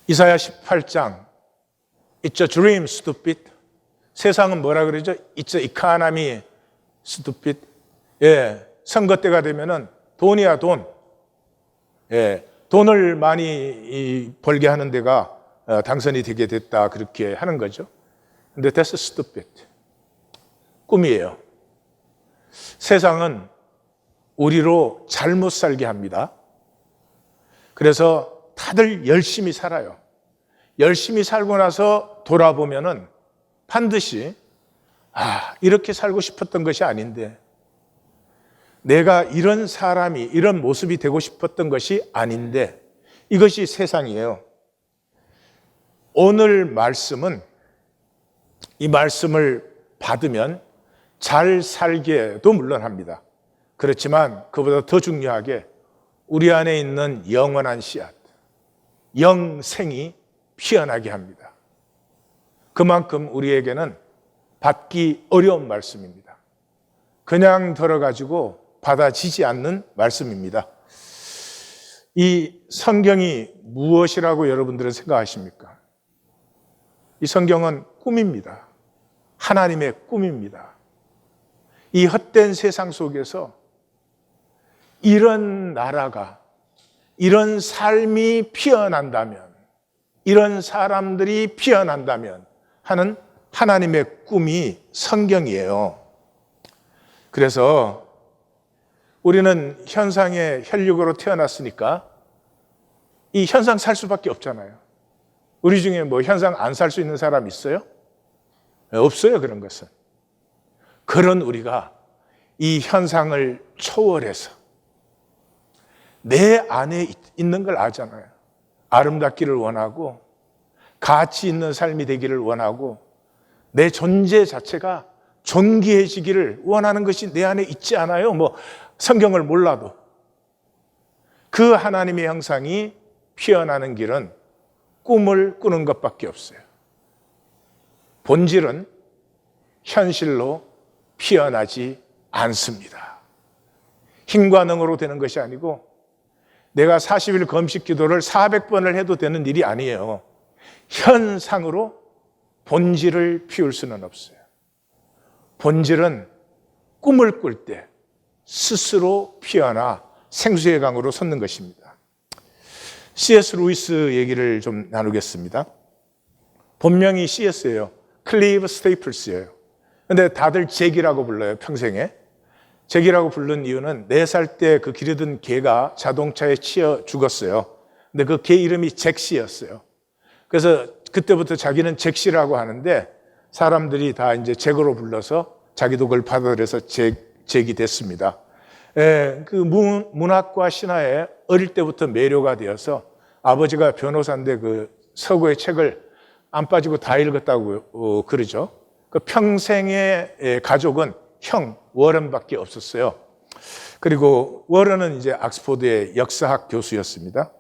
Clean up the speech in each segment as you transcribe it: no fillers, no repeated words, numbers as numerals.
이사야 18장 It's a dream, stupid. 세상은 뭐라 그러죠? It's a economy, stupid. 예, 선거 때가 되면은 돈이야 돈. 예, 돈을 많이 벌게 하는 데가 당선이 되게 됐다 그렇게 하는 거죠. 근데 that's stupid. 꿈이에요. 세상은 우리로 잘못 살게 합니다. 그래서 다들 열심히 살아요. 열심히 살고 나서 돌아보면은 반드시 이렇게 살고 싶었던 것이 아닌데, 내가 이런 사람이, 이런 모습이 되고 싶었던 것이 아닌데, 이것이 세상이에요. 오늘 말씀은, 이 말씀을 받으면 잘 살게도 물론 합니다. 그렇지만 그보다 더 중요하게 우리 안에 있는 영원한 씨앗, 영생이 피어나게 합니다. 그만큼 우리에게는 받기 어려운 말씀입니다. 그냥 들어가지고 받아지지 않는 말씀입니다. 이 성경이 무엇이라고 여러분들은 생각하십니까? 이 성경은 꿈입니다. 하나님의 꿈입니다. 이 헛된 세상 속에서 이런 나라가, 이런 삶이 피어난다면, 이런 사람들이 피어난다면 하는 하나님의 꿈이 성경이에요. 그래서 우리는 현상의 혈육으로 태어났으니까 이 현상 살 수밖에 없잖아요. 우리 중에 뭐 현상 안 살 수 있는 사람 있어요? 없어요, 그런 것은. 그런 우리가 이 현상을 초월해서 내 안에 있는 걸 아잖아요. 아름답기를 원하고 가치 있는 삶이 되기를 원하고 내 존재 자체가 존귀해지기를 원하는 것이 내 안에 있지 않아요? 뭐 성경을 몰라도. 그 하나님의 형상이 피어나는 길은 꿈을 꾸는 것밖에 없어요. 본질은 현실로 피어나지 않습니다. 힘과 능으로 되는 것이 아니고 내가 40일 금식 기도를 400번을 해도 되는 일이 아니에요. 현상으로 본질을 피울 수는 없어요. 본질은 꿈을 꿀 때 스스로 피어나 생수의 강으로 솟는 것입니다. C.S. 루이스 얘기를 좀 나누겠습니다. 본명이 C.S.예요. 클리브 스테이플스예요. 근데 다들 잭이라고 불러요, 평생에. 잭이라고 부른 이유는 4살 때 그 기르던 개가 자동차에 치여 죽었어요. 근데 그 개 이름이 잭씨였어요. 그래서 그때부터 자기는 잭씨라고 하는데 사람들이 다 이제 잭으로 불러서 자기도 그걸 받아들여서 잭이 됐습니다. 그 문학과 신화에 어릴 때부터 매료가 되어서 아버지가 변호사인데 그 서구의 책을 안 빠지고 다 읽었다고 그러죠. 그 평생의 가족은 형 워런밖에 없었어요. 그리고 워런은 이제 옥스퍼드의 역사학 교수였습니다.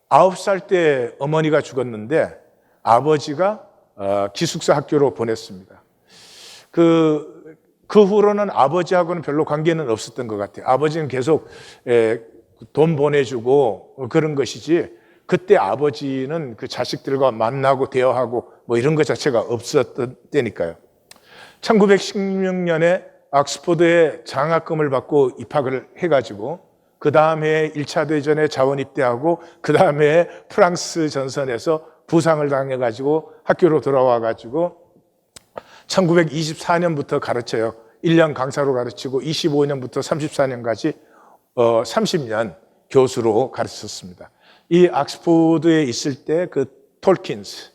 9살 때 어머니가 죽었는데 아버지가 기숙사 학교로 보냈습니다. 그 후로는 아버지하고는 별로 관계는 없었던 것 같아요. 아버지는 계속 돈 보내주고 그런 것이지 그때 아버지는 그 자식들과 만나고 대화하고 뭐 이런 것 자체가 없었던 때니까요. 1916년에 옥스퍼드에 장학금을 받고 입학을 해가지고 그 다음 해에 1차 대전에 자원 입대하고 그 다음 해에 프랑스 전선에서 부상을 당해가지고 학교로 돌아와가지고 1924년부터 가르쳐요. 1년 강사로 가르치고 25년부터 34년까지 30년 교수로 가르쳤습니다. 이 옥스퍼드에 있을 때 그 톨킨스,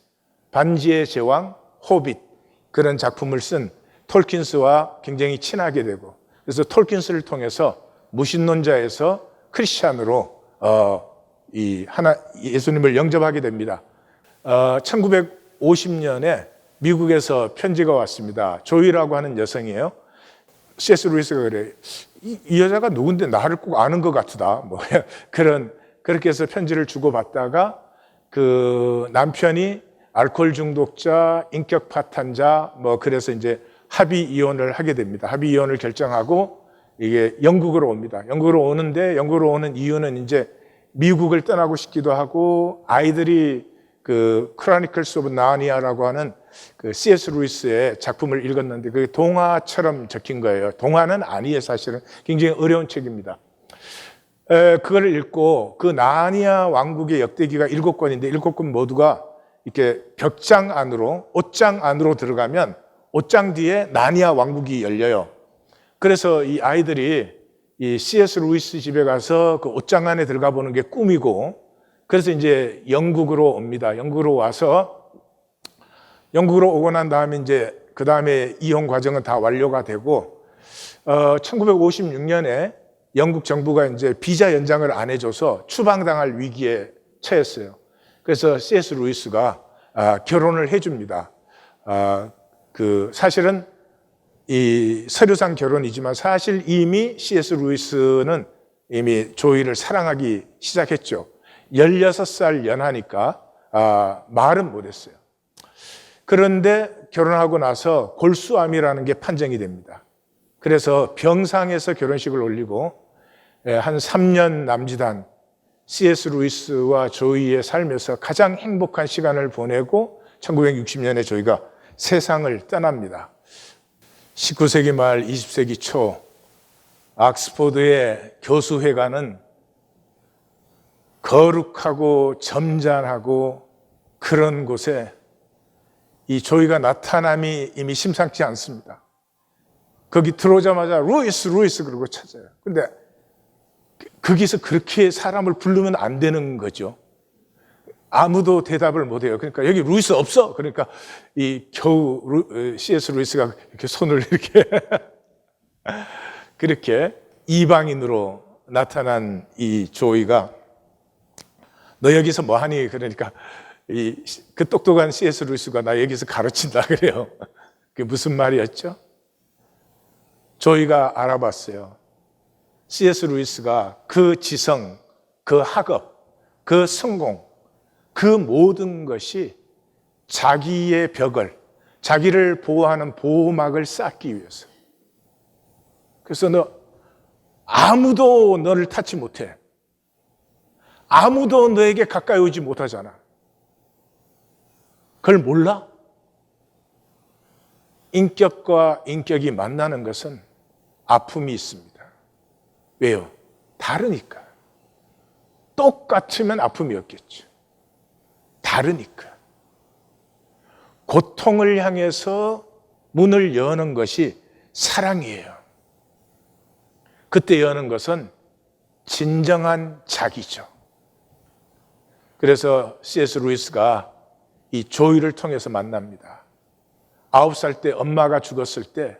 반지의 제왕, 호빗 그런 작품을 쓴 톨킨스와 굉장히 친하게 되고 그래서 톨킨스를 통해서 무신론자에서 크리스찬으로 예수님을 영접하게 됩니다. 1950년에 미국에서 편지가 왔습니다. 조이라고 하는 여성이에요. C.S. 루이스가 그래요. 이 여자가 누군데 나를 꼭 아는 것 같다. 뭐 그렇게 해서 편지를 주고받다가 그 남편이 알코올 중독자, 인격 파탄자, 뭐 그래서 이제 합의 이혼을 하게 됩니다. 합의 이혼을 결정하고 이게 영국으로 옵니다. 영국으로 오는데 영국으로 오는 이유는 이제 미국을 떠나고 싶기도 하고 아이들이 그 크로니클스 오브 나니아라고 하는 그 C.S. 루이스의 작품을 읽었는데 그게 동화처럼 적힌 거예요. 동화는 아니에요, 사실은. 굉장히 어려운 책입니다. 그걸 읽고 그 나니아 왕국의 역대기가 7권인데 7권 모두가 이렇게 벽장 안으로, 옷장 안으로 들어가면 옷장 뒤에 나니아 왕국이 열려요. 그래서 이 아이들이 이 C.S. 루이스 집에 가서 그 옷장 안에 들어가 보는 게 꿈이고, 그래서 이제 영국으로 옵니다. 영국으로 와서, 영국으로 오고 난 다음에 이제 그 다음에 이혼 과정은 다 완료가 되고, 1956년에 영국 정부가 이제 비자 연장을 안 해줘서 추방당할 위기에 처했어요. 그래서 C.S. 루이스가 결혼을 해줍니다. 사실은 이 서류상 결혼이지만 사실 이미 C.S. 루이스는 이미 조이를 사랑하기 시작했죠. 16살 연하니까 말은 못했어요. 그런데 결혼하고 나서 골수암이라는 게 판정이 됩니다. 그래서 병상에서 결혼식을 올리고 한 3년 남짓한 C.S. 루이스와 조이의 삶에서 가장 행복한 시간을 보내고 1960년에 조이가 세상을 떠납니다. 19세기 말 20세기 초 옥스포드의 교수회관은 거룩하고 점잖하고 그런 곳에 이 조이가 나타남이 이미 심상치 않습니다. 거기 들어오자마자 루이스 그러고 찾아요. 근데 거기서 그렇게 사람을 부르면 안 되는 거죠. 아무도 대답을 못 해요. 그러니까 여기 루이스 없어. 그러니까 이 겨우 C.S. 루이스가 이렇게 손을 이렇게 그렇게 이방인으로 나타난 이 조이가 너 여기서 뭐 하니? 그러니까 그 똑똑한 C.S. 루이스가 나 여기서 가르친다 그래요. 그게 무슨 말이었죠? 조이가 알아봤어요. C.S. 루이스가 그 지성, 그 학업, 그 성공, 그 모든 것이 자기의 벽을, 자기를 보호하는 보호막을 쌓기 위해서. 그래서 아무도 너를 타치 못해. 아무도 너에게 가까이 오지 못하잖아. 그걸 몰라? 인격과 인격이 만나는 것은 아픔이 있습니다. 왜요? 다르니까. 똑같으면 아픔이 없겠죠. 다르니까. 고통을 향해서 문을 여는 것이 사랑이에요. 그때 여는 것은 진정한 자기죠. 그래서 C.S. 루이스가 이 조이를 통해서 만납니다. 9살 때 엄마가 죽었을 때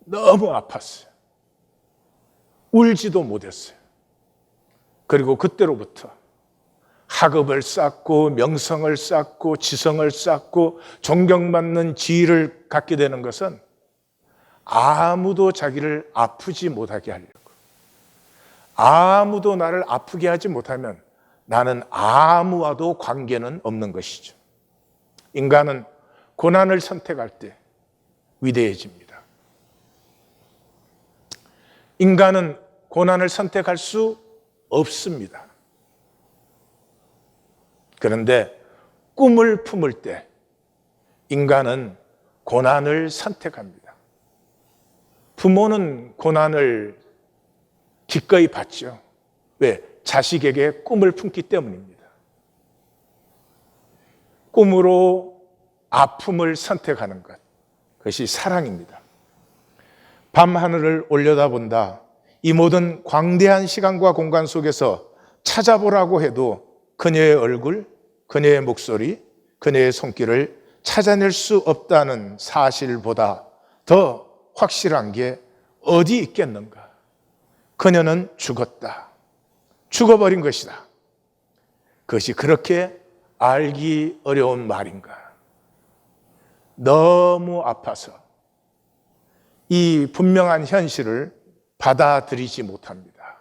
너무 아팠어요. 울지도 못했어요. 그리고 그때로부터 학업을 쌓고 명성을 쌓고 지성을 쌓고 존경받는 지위를 갖게 되는 것은 아무도 자기를 아프지 못하게 하려고, 아무도 나를 아프게 하지 못하면 나는 아무와도 관계는 없는 것이죠. 인간은 고난을 선택할 때 위대해집니다. 인간은 고난을 선택할 수 없습니다. 그런데 꿈을 품을 때 인간은 고난을 선택합니다. 부모는 고난을 기꺼이 받죠. 왜? 자식에게 꿈을 품기 때문입니다. 꿈으로 아픔을 선택하는 것, 그것이 사랑입니다. 밤하늘을 올려다본다. 이 모든 광대한 시간과 공간 속에서 찾아보라고 해도 그녀의 얼굴, 그녀의 목소리, 그녀의 손길을 찾아낼 수 없다는 사실보다 더 확실한 게 어디 있겠는가? 그녀는 죽었다. 죽어버린 것이다. 그것이 그렇게 알기 어려운 말인가? 너무 아파서 이 분명한 현실을 받아들이지 못합니다.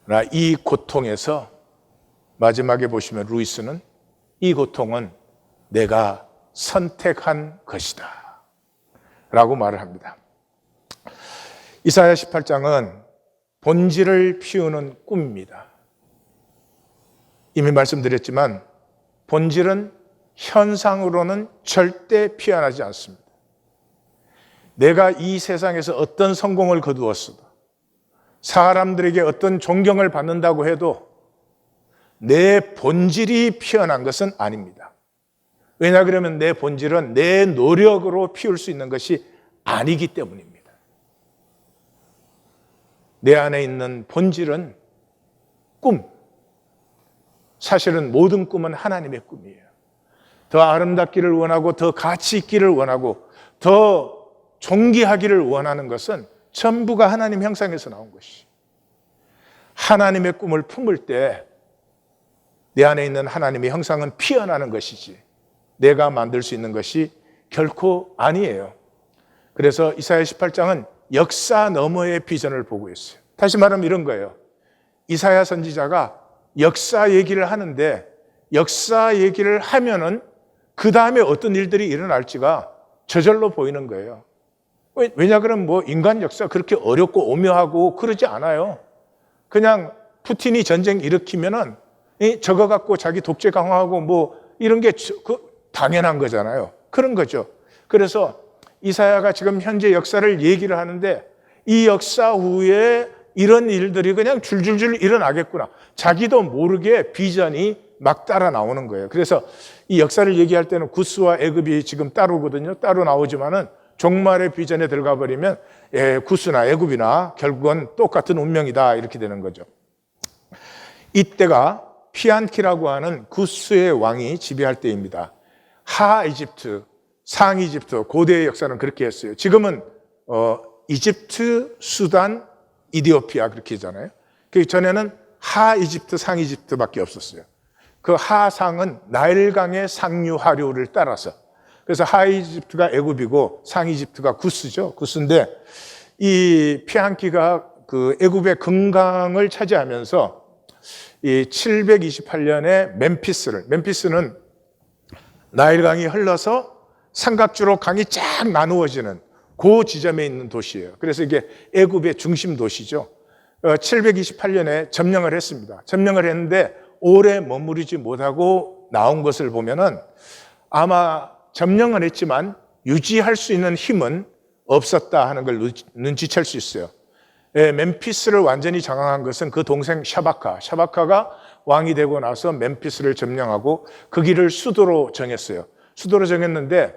그러나 이 고통에서 마지막에 보시면 루이스는 이 고통은 내가 선택한 것이다 라고 말을 합니다. 이사야 18장은 본질을 피우는 꿈입니다. 이미 말씀드렸지만 본질은 현상으로는 절대 피어나지 않습니다. 내가 이 세상에서 어떤 성공을 거두었어도, 사람들에게 어떤 존경을 받는다고 해도 내 본질이 피어난 것은 아닙니다. 왜냐 그러면 내 본질은 내 노력으로 피울 수 있는 것이 아니기 때문입니다. 내 안에 있는 본질은 꿈. 사실은 모든 꿈은 하나님의 꿈이에요. 더 아름답기를 원하고 더 가치 있기를 원하고 더 존귀하기를 원하는 것은 전부가 하나님 형상에서 나온 것이. 하나님의 꿈을 품을 때 내 안에 있는 하나님의 형상은 피어나는 것이지 내가 만들 수 있는 것이 결코 아니에요. 그래서 이사야 18장은 역사 너머의 비전을 보고 있어요. 다시 말하면 이런 거예요. 이사야 선지자가 역사 얘기를 하는데 역사 얘기를 하면은 그 다음에 어떤 일들이 일어날지가 저절로 보이는 거예요. 왜냐 그러면 뭐 인간 역사 그렇게 어렵고 오묘하고 그러지 않아요. 그냥 푸틴이 전쟁 일으키면은 저거 갖고 자기 독재 강화하고 뭐 이런 게 당연한 거잖아요. 그런 거죠. 그래서 이사야가 지금 현재 역사를 얘기를 하는데 이 역사 후에 이런 일들이 그냥 줄줄줄 일어나겠구나. 자기도 모르게 비전이 막 따라 나오는 거예요. 그래서 이 역사를 얘기할 때는 구스와 애굽이 지금 따로거든요. 따로 나오지만은 종말의 비전에 들어가 버리면 구스나 애굽이나 결국은 똑같은 운명이다 이렇게 되는 거죠. 이때가 피안키라고 하는 구스의 왕이 지배할 때입니다. 하 이집트, 상 이집트, 고대의 역사는 그렇게 했어요. 지금은 이집트, 수단, 이디오피아 그렇게 하잖아요. 그 전에는 하 이집트, 상 이집트밖에 없었어요. 그 하상은 나일강의 상류 하류를 따라서, 그래서 하 이집트가 애굽이고 상 이집트가 구스죠. 구스인데 이 피안키가 그 애굽의 금강을 차지하면서 이 728년에 멤피스는 나일강이 흘러서 삼각주로 강이 쫙 나누어지는 그 지점에 있는 도시예요. 그래서 이게 애굽의 중심 도시죠. 728년에 점령을 했습니다. 점령을 했는데 오래 머무르지 못하고 나온 것을 보면은 아마 점령을 했지만 유지할 수 있는 힘은 없었다 하는 걸 눈치챌 수 있어요. 멤피스를 완전히 장악한 것은 그 동생 샤바카가 왕이 되고 나서 멤피스를 점령하고 그 길을 수도로 정했어요. 수도로 정했는데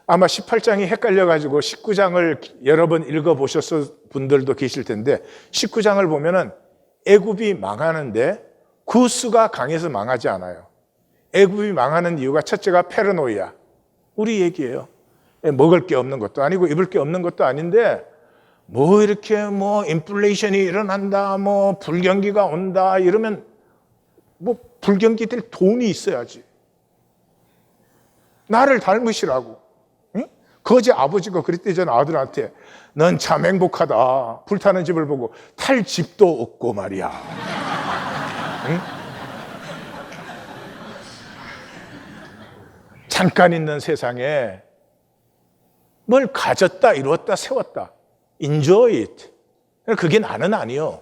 아마 18장이 헷갈려가지고 19장을 여러 번 읽어보셨을 분들도 계실 텐데 19장을 보면은 애굽이 망하는데 구스가 강해서 망하지 않아요. 애굽이 망하는 이유가 첫째가 페르노이아. 우리 얘기예요. 먹을 게 없는 것도 아니고 입을 게 없는 것도 아닌데 뭐 이렇게 뭐 인플레이션이 일어난다, 뭐 불경기가 온다 이러면 뭐 불경기 될 돈이 있어야지. 나를 닮으시라고. 응? 거지 아버지가 그랬대잖아 아들한테. 넌 참 행복하다. 불타는 집을 보고 탈 집도 없고 말이야. 응? 잠깐 있는 세상에 뭘 가졌다, 이루었다, 세웠다. Enjoy it. 그게 나는 아니요.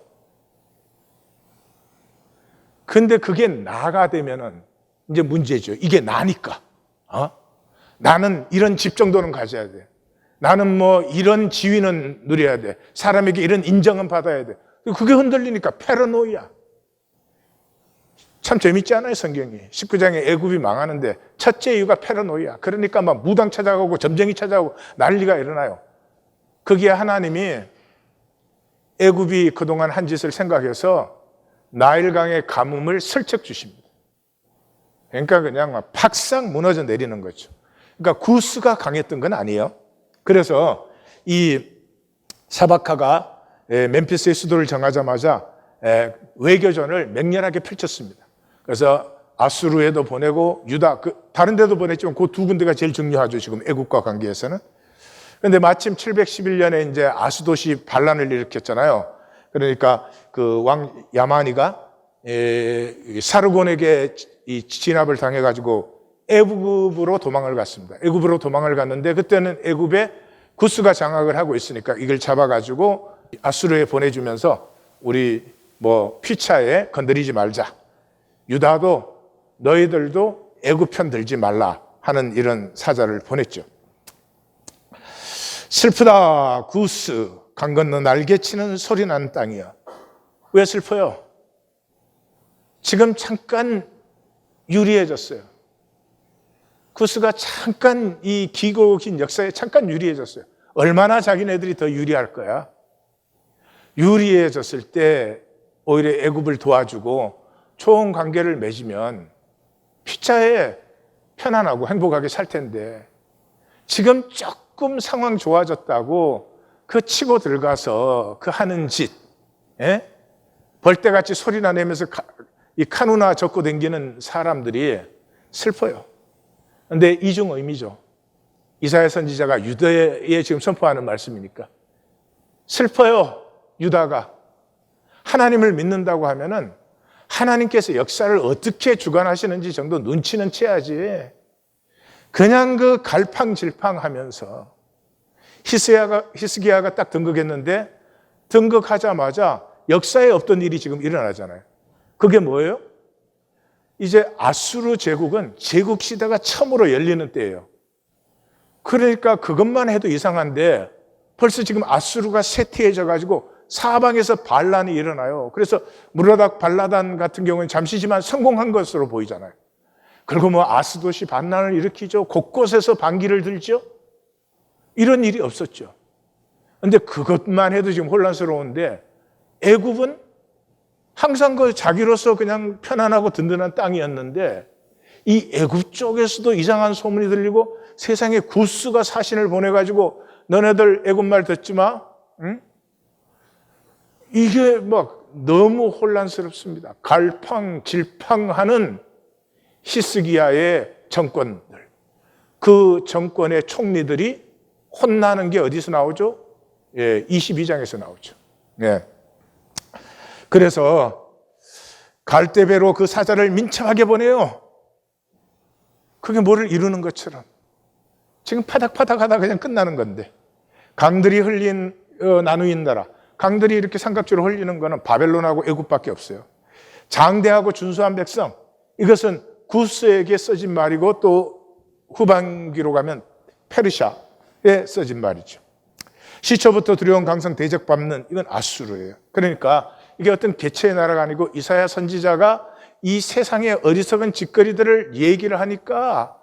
근데 그게 나가 되면은 이제 문제죠. 이게 나니까. 나는 이런 집 정도는 가져야 돼. 나는 뭐 이런 지위는 누려야 돼. 사람에게 이런 인정은 받아야 돼. 그게 흔들리니까 페르노이아. 참 재밌지 않아요, 성경이. 19장에 애굽이 망하는데 첫째 이유가 페르노이아. 그러니까 막 무당 찾아가고 점쟁이 찾아가고 난리가 일어나요. 거기에 하나님이 애굽이 그동안 한 짓을 생각해서 나일강의 가뭄을 슬쩍 주십니다. 그러니까 그냥 막 팍싹 무너져 내리는 거죠. 그러니까 구스가 강했던 건 아니에요. 그래서 이 샤바카가 멤피스의 수도를 정하자마자 외교전을 맹렬하게 펼쳤습니다. 그래서 아수르에도 보내고 유다, 다른 데도 보냈지만 그 두 군데가 제일 중요하죠. 지금 애국과 관계에서는. 그런데 마침 711년에 이제 아수도시 반란을 일으켰잖아요. 그러니까 그 왕 야마니가 사르곤에게 이 진압을 당해가지고 애굽으로 도망을 갔습니다. 애굽으로 도망을 갔는데 그때는 애굽에 구스가 장악을 하고 있으니까 이걸 잡아가지고 아수르에 보내주면서 우리 뭐 피차에 건드리지 말자. 유다도 너희들도 애굽 편 들지 말라 하는 이런 사자를 보냈죠. 슬프다 구스, 강 건너 날개치는 소리 나는 땅이야. 왜 슬퍼요? 지금 잠깐 유리해졌어요. 구스가 잠깐 이 길고 긴 역사에 잠깐 유리해졌어요. 얼마나 자기네들이 더 유리할 거야? 유리해졌을 때 오히려 애굽을 도와주고 좋은 관계를 맺으면 피차에 편안하고 행복하게 살 텐데, 지금 조금 상황 좋아졌다고 그 치고 들어가서 그 하는 짓, 벌떼같이 소리나 내면서 이 카누나 젓고 댕기는 사람들이 슬퍼요. 그런데 이중 의미죠. 이사야 선지자가 유다에 지금 선포하는 말씀이니까. 슬퍼요, 유다가. 하나님을 믿는다고 하면은 하나님께서 역사를 어떻게 주관하시는지 정도 눈치는 채야지. 그냥 그 갈팡질팡 하면서 히스기야가 딱 등극했는데 등극하자마자 역사에 없던 일이 지금 일어나잖아요. 그게 뭐예요? 이제 아수르 제국은 제국 시대가 처음으로 열리는 때예요. 그러니까 그것만 해도 이상한데 벌써 지금 아수르가 쇠퇴해져 가지고 사방에서 반란이 일어나요. 그래서 무라닥 발라단 같은 경우는 잠시지만 성공한 것으로 보이잖아요. 그리고 뭐 아스돗이 반란을 일으키죠. 곳곳에서 반기를 들죠. 이런 일이 없었죠. 그런데 그것만 해도 지금 혼란스러운데 애굽은 항상 그 자기로서 그냥 편안하고 든든한 땅이었는데 이 애굽 쪽에서도 이상한 소문이 들리고 세상에 구스가 사신을 보내가지고 너네들 애굽 말 듣지 마. 응? 이게 막 너무 혼란스럽습니다. 갈팡질팡하는 히스기야의 정권들, 그 정권의 총리들이 혼나는 게 어디서 나오죠? 22장에서 나오죠. 그래서 갈대배로 그 사자를 민첩하게 보내요. 그게 뭐를 이루는 것처럼. 지금 파닥파닥 하다 그냥 끝나는 건데. 강들이 흘린 나누인 나라. 강들이 이렇게 삼각지로 흘리는 거는 바벨론하고 애굽밖에 없어요. 장대하고 준수한 백성. 이것은 구스에게 써진 말이고 또 후반기로 가면 페르시아에 써진 말이죠. 시초부터 두려운 강성 대적받는 이건 아수르예요. 그러니까 이게 어떤 개체의 나라가 아니고 이사야 선지자가 이 세상의 어리석은 짓거리들을 얘기를 하니까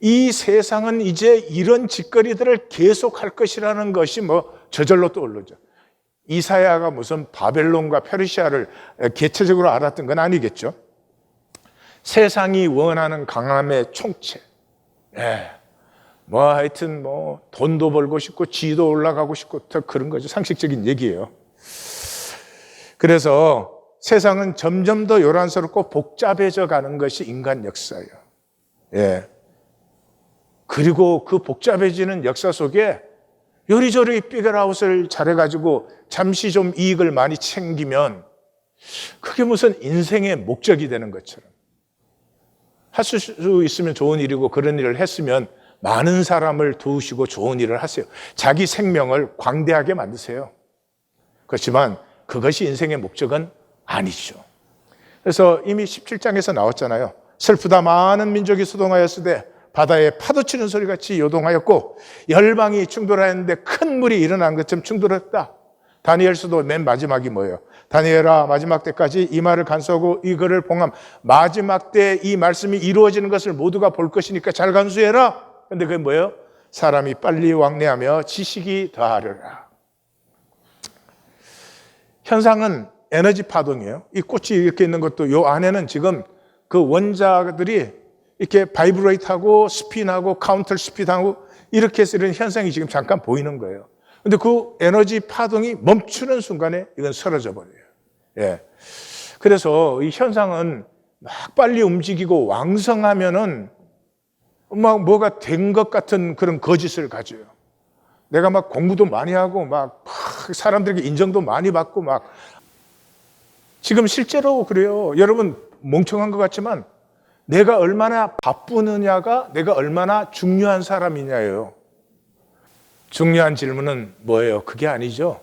이 세상은 이제 이런 짓거리들을 계속할 것이라는 것이 뭐 저절로 떠오르죠. 이사야가 무슨 바벨론과 페르시아를 개체적으로 알았던 건 아니겠죠. 세상이 원하는 강함의 총체. 뭐 하여튼 뭐 돈도 벌고 싶고 지도 올라가고 싶고 더 그런 거죠. 상식적인 얘기예요. 그래서 세상은 점점 더 요란스럽고 복잡해져 가는 것이 인간 역사예요. 그리고 그 복잡해지는 역사 속에 요리조리 피겨라웃을 잘해가지고 잠시 좀 이익을 많이 챙기면 그게 무슨 인생의 목적이 되는 것처럼. 할 수 있으면 좋은 일이고 그런 일을 했으면 많은 사람을 도우시고 좋은 일을 하세요. 자기 생명을 광대하게 만드세요. 그렇지만 그것이 인생의 목적은 아니죠. 그래서 이미 17장에서 나왔잖아요. 슬프다 많은 민족이 소동하였으되 바다에 파도치는 소리같이 요동하였고 열방이 충돌하였는데 큰 물이 일어난 것처럼 충돌했다. 다니엘서도 맨 마지막이 뭐예요? 다니엘아 마지막 때까지 이 말을 간수하고 이거를 봉함. 마지막 때 이 말씀이 이루어지는 것을 모두가 볼 것이니까 잘 간수해라. 근데 그게 뭐예요? 사람이 빨리 왕래하며 지식이 더하리라. 현상은 에너지 파동이에요. 이 꽃이 이렇게 있는 것도 요 안에는 지금 그 원자들이 이렇게 바이브레이트하고 스핀하고 카운터 스피드하고 이렇게 해서 이런 현상이 지금 잠깐 보이는 거예요. 근데 그 에너지 파동이 멈추는 순간에 이건 사라져 버려요. 그래서 이 현상은 막 빨리 움직이고 왕성하면은 막 뭐가 된 것 같은 그런 거짓을 가져요. 내가 막 공부도 많이 하고 막 사람들에게 인정도 많이 받고 막 지금 실제로 그래요. 여러분 멍청한 것 같지만 내가 얼마나 바쁘느냐가 내가 얼마나 중요한 사람이냐예요. 중요한 질문은 뭐예요? 그게 아니죠.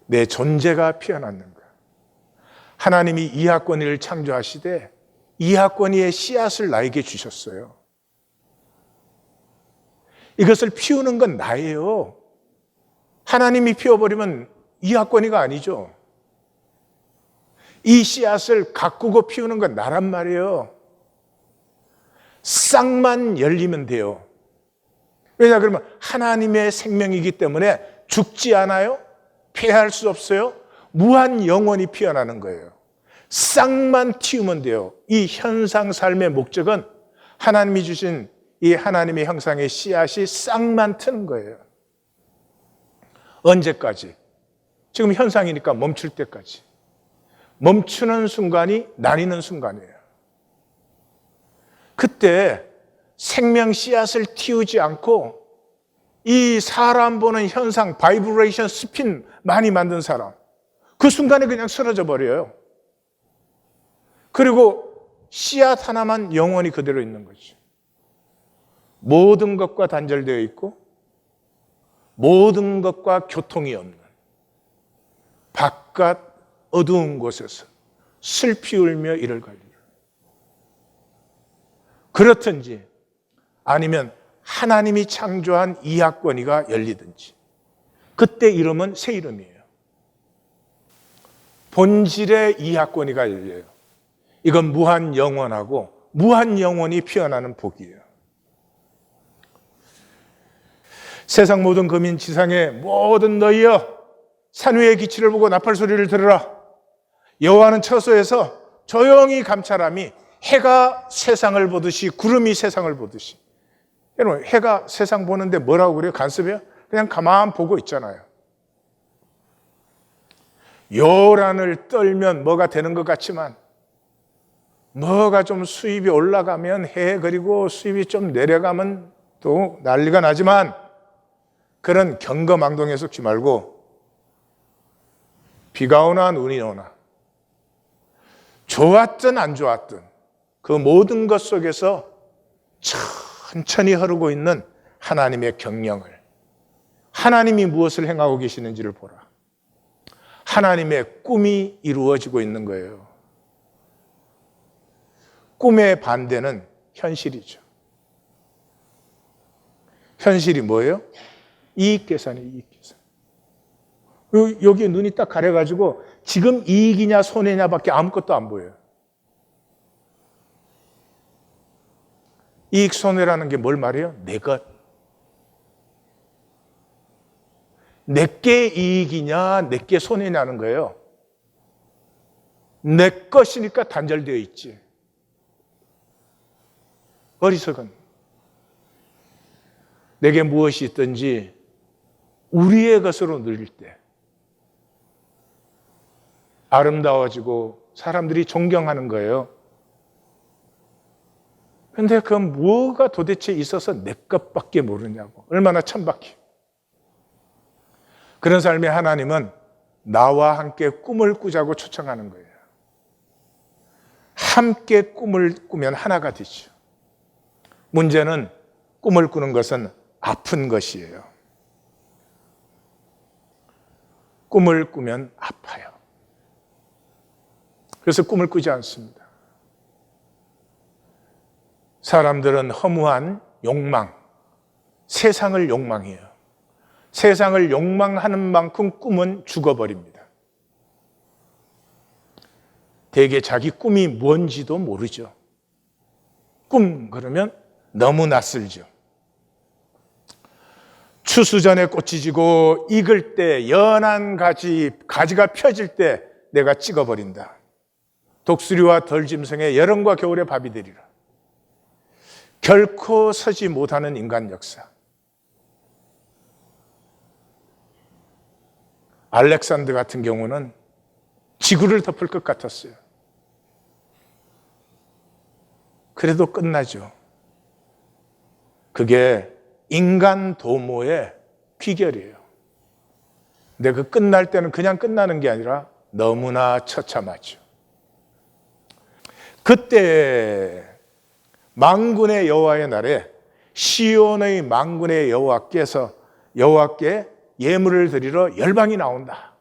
내 존재가 피어났는가? 하나님이 이하권위를 창조하시되 이하권이의 씨앗을 나에게 주셨어요. 이것을 피우는 건 나예요. 하나님이 피워버리면 이하권이가 아니죠. 이 씨앗을 가꾸고 피우는 건 나란 말이에요. 싹만 열리면 돼요. 왜냐 그러면 하나님의 생명이기 때문에 죽지 않아요. 폐할 수 없어요. 무한 영원히 피어나는 거예요. 싹만 틔우면 돼요. 이 현상 삶의 목적은 하나님이 주신 이 하나님의 형상의 씨앗이 싹만 트는 거예요. 언제까지? 지금 현상이니까 멈출 때까지. 멈추는 순간이 나뉘는 순간이에요. 그때 생명 씨앗을 틔우지 않고 이 사람 보는 현상, 바이브레이션, 스핀 많이 만든 사람, 그 순간에 그냥 쓰러져 버려요. 그리고 씨앗 하나만 영원히 그대로 있는 거죠. 모든 것과 단절되어 있고 모든 것과 교통이 없는 바깥 어두운 곳에서 슬피 울며 이를 갈리라. 그렇든지 아니면 하나님이 창조한 이하권이가 열리든지 그때 이름은 새 이름이에요. 본질의 이하권이가 열려요. 이건 무한 영원하고 무한 영원히 피어나는 복이에요. 세상 모든 거민 지상의 모든 너희여 산 위의 기치를 보고 나팔 소리를 들으라. 여호와는 처소에서 조용히 감찰함이 해가 세상을 보듯이 구름이 세상을 보듯이. 여러분 해가 세상 보는데 뭐라고 그래요? 간섭이요? 그냥 가만 보고 있잖아요. 요란을 떨면 뭐가 되는 것 같지만 뭐가 좀 수입이 올라가면 해, 그리고 수입이 좀 내려가면 또 난리가 나지만 그런 경거망동에 속지 말고 비가 오나 눈이 오나 좋았든 안 좋았든 그 모든 것 속에서 천천히 흐르고 있는 하나님의 경영을, 하나님이 무엇을 행하고 계시는지를 보라. 하나님의 꿈이 이루어지고 있는 거예요. 꿈의 반대는 현실이죠. 현실이 뭐예요? 이익계산이에요. 이익계산. 여기 눈이 딱 가려가지고 지금 이익이냐 손해냐밖에 아무것도 안 보여요. 이익 손해라는 게 뭘 말해요? 내 것. 내게 이익이냐 내게 손해냐는 거예요. 내 것이니까 단절되어 있지. 어리석은 내게 무엇이 있든지 우리의 것으로 누릴 때 아름다워지고 사람들이 존경하는 거예요. 그런데 그 뭐가 도대체 있어서 내 것밖에 모르냐고. 얼마나 천박해. 그런 삶의 하나님은 나와 함께 꿈을 꾸자고 초청하는 거예요. 함께 꿈을 꾸면 하나가 되죠. 문제는 꿈을 꾸는 것은 아픈 것이에요. 꿈을 꾸면 아파요. 그래서 꿈을 꾸지 않습니다. 사람들은 허무한 욕망, 세상을 욕망해요. 세상을 욕망하는 만큼 꿈은 죽어버립니다. 대개 자기 꿈이 뭔지도 모르죠. 꿈 그러면 너무 낯설죠. 추수전에 꽃이 지고 익을 때 연한 가지가 펴질 때 내가 찍어버린다. 독수리와 덜짐승의 여름과 겨울의 밥이 되리라. 결코 서지 못하는 인간 역사. 알렉산더 같은 경우는 지구를 덮을 것 같았어요. 그래도 끝나죠. 그게 인간 도모의 귀결이에요. 근데 그 끝날 때는 그냥 끝나는 게 아니라 너무나 처참하죠. 그때 만군의 여호와의 날에 시온의 만군의 여호와께 예물을 드리러 열방이 나온다.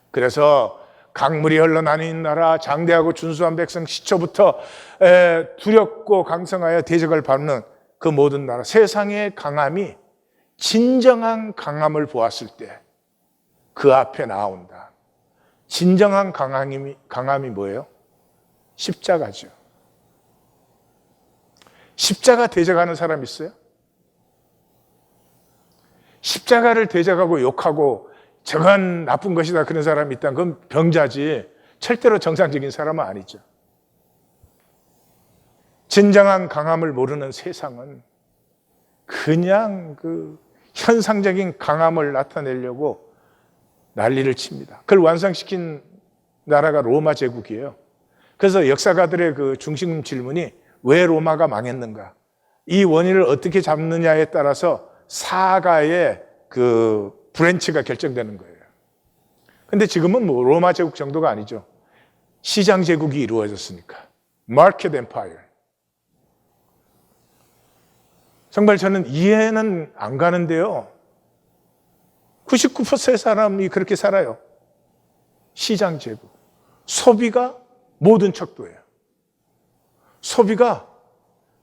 그래서 강물이 흘러나는 나라, 장대하고 준수한 백성, 시초부터 두렵고 강성하여 대적을 밟는 그 모든 나라, 세상의 강함이 진정한 강함을 보았을 때 그 앞에 나온다. 진정한 강함이 뭐예요? 십자가죠. 십자가 대적하는 사람 있어요? 십자가를 대적하고 욕하고 저건 나쁜 것이다 그런 사람이 있다면 그건 병자지 절대로 정상적인 사람은 아니죠. 진정한 강함을 모르는 세상은 그냥 그 현상적인 강함을 나타내려고 난리를 칩니다. 그걸 완성시킨 나라가 로마 제국이에요. 그래서 역사가들의 그 중심 질문이 왜 로마가 망했는가? 이 원인을 어떻게 잡느냐에 따라서 사가의 그 브랜치가 결정되는 거예요. 근데 지금은 뭐 로마 제국 정도가 아니죠. 시장 제국이 이루어졌으니까. 마켓 엠파이어. 정말 저는 이해는 안 가는데요. 99%의 사람이 그렇게 살아요. 시장 제국. 소비가 모든 척도예요. 소비가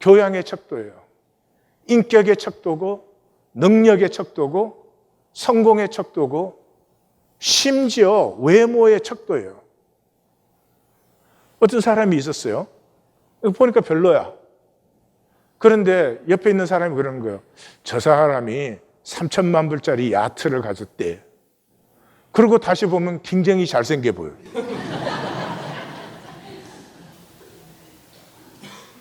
교양의 척도예요. 인격의 척도고 능력의 척도고 성공의 척도고 심지어 외모의 척도예요. 어떤 사람이 있었어요. 보니까 별로야. 그런데 옆에 있는 사람이 그러는 거예요. 저 사람이 3천만 불짜리 야트를 가졌대. 그리고 다시 보면 굉장히 잘생겨 보여요.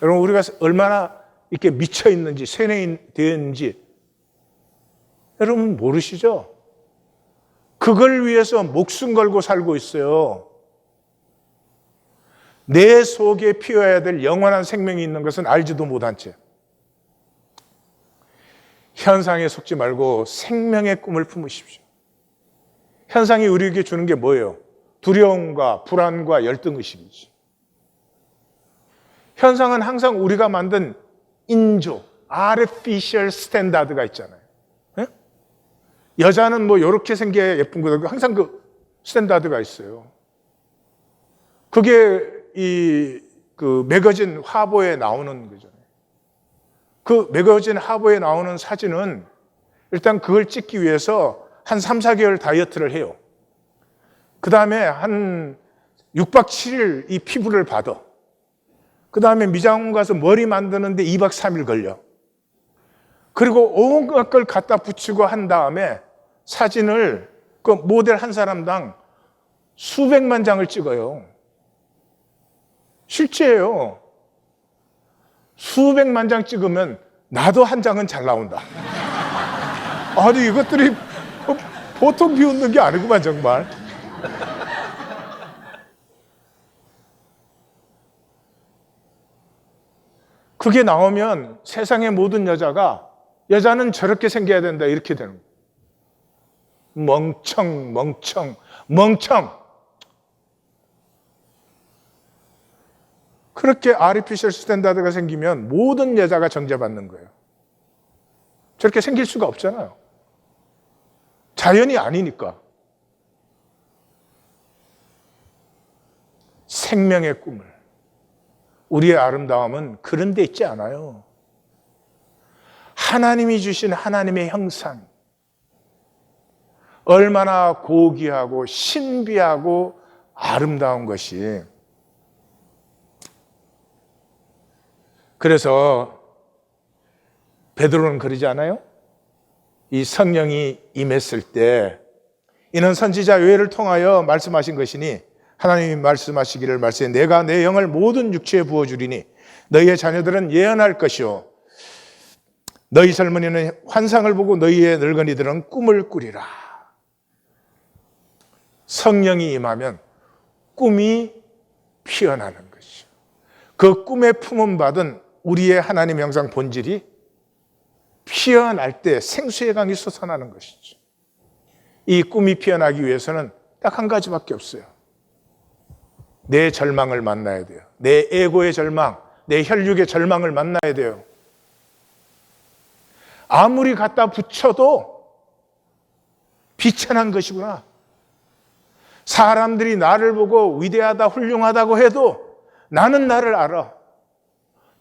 여러분, 우리가 얼마나 이렇게 미쳐 있는지, 세뇌되어 있는지 여러분 모르시죠? 그걸 위해서 목숨 걸고 살고 있어요. 내 속에 피어야 될 영원한 생명이 있는 것은 알지도 못한 채. 현상에 속지 말고 생명의 꿈을 품으십시오. 현상이 우리에게 주는 게 뭐예요? 두려움과 불안과 열등의식이지. 현상은 항상 우리가 만든 인조, artificial standard가 있잖아요. 네? 여자는 뭐 이렇게 생겨야 예쁜 거다. 항상 그 스탠다드가 있어요. 그게 그 매거진 화보에 나오는 거잖아요. 그 매거진 화보에 나오는 사진은 일단 그걸 찍기 위해서 한 3, 4개월 다이어트를 해요. 그 다음에 한 6박 7일 이 피부를 받아. 그 다음에 미장원 가서 머리 만드는데 2박 3일 걸려. 그리고 온갖 걸 갖다 붙이고 한 다음에 사진을 그 모델 한 사람당 수백만 장을 찍어요. 실제예요. 수백만 장 찍으면 나도 한 장은 잘 나온다. 아니 이것들이 보통 비웃는 게 아니구만 정말. 그게 나오면 세상의 모든 여자는 저렇게 생겨야 된다 이렇게 되는 거예요. 멍청. 그렇게 아티피셜 스탠다드가 생기면 모든 여자가 정죄받는 거예요. 저렇게 생길 수가 없잖아요. 자연이 아니니까. 생명의 꿈을, 우리의 아름다움은 그런 데 있지 않아요. 하나님이 주신 하나님의 형상, 얼마나 고귀하고 신비하고 아름다운 것이. 그래서 베드로는 그러지 않아요? 이 성령이 임했을 때 이는 선지자 요엘을 통하여 말씀하신 것이니 하나님이 말씀하시기를 말씀해 내가 내 영을 모든 육체에 부어주리니 너희의 자녀들은 예언할 것이요 너희 젊은이는 환상을 보고 너희의 늙은이들은 꿈을 꾸리라. 성령이 임하면 꿈이 피어나는 것이죠. 그 꿈에 품은 받은 우리의 하나님 형상 본질이 피어날 때 생수의 강이 솟아나는 것이죠. 이 꿈이 피어나기 위해서는 딱 한 가지밖에 없어요. 내 절망을 만나야 돼요. 내 에고의 절망, 내 혈육의 절망을 만나야 돼요. 아무리 갖다 붙여도 비천한 것이구나. 사람들이 나를 보고 위대하다, 훌륭하다고 해도 나는 나를 알아.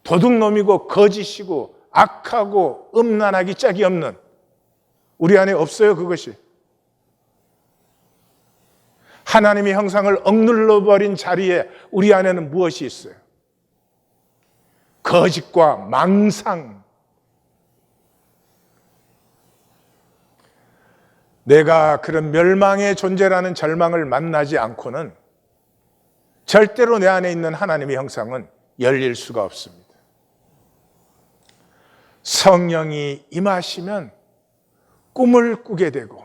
도둑놈이고 거짓이고 악하고 음란하기 짝이 없는, 우리 안에 없어요, 그것이. 하나님의 형상을 억눌러버린 자리에 우리 안에는 무엇이 있어요? 거짓과 망상. 내가 그런 멸망의 존재라는 절망을 만나지 않고는 절대로 내 안에 있는 하나님의 형상은 열릴 수가 없습니다. 성령이 임하시면 꿈을 꾸게 되고,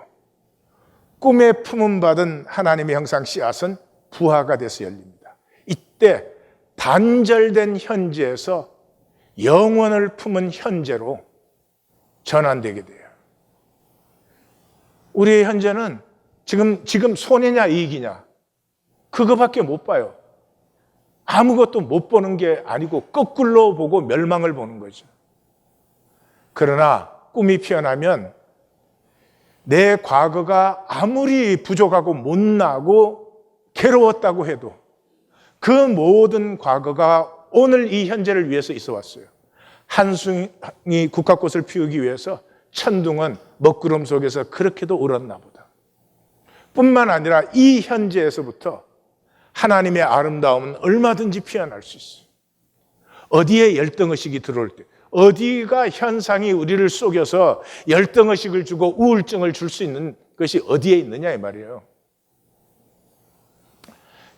꿈에 품음받은 하나님의 형상 씨앗은 부화가 돼서 열립니다. 이때 단절된 현재에서 영원을 품은 현재로 전환되게 돼요. 우리의 현재는 지금 손해냐 이익이냐 그거밖에 못 봐요. 아무것도 못 보는 게 아니고 거꾸로 보고 멸망을 보는 거죠. 그러나 꿈이 피어나면 내 과거가 아무리 부족하고 못나고 괴로웠다고 해도 그 모든 과거가 오늘 이 현재를 위해서 있어 왔어요. 한숭이 국화꽃을 피우기 위해서 천둥은 먹구름 속에서 그렇게도 울었나 보다. 뿐만 아니라 이 현재에서부터 하나님의 아름다움은 얼마든지 피어날 수 있어요. 어디에 열등의식이 들어올 때, 어디가 현상이 우리를 속여서 열등의식을 주고 우울증을 줄 수 있는 것이 어디에 있느냐 이 말이에요.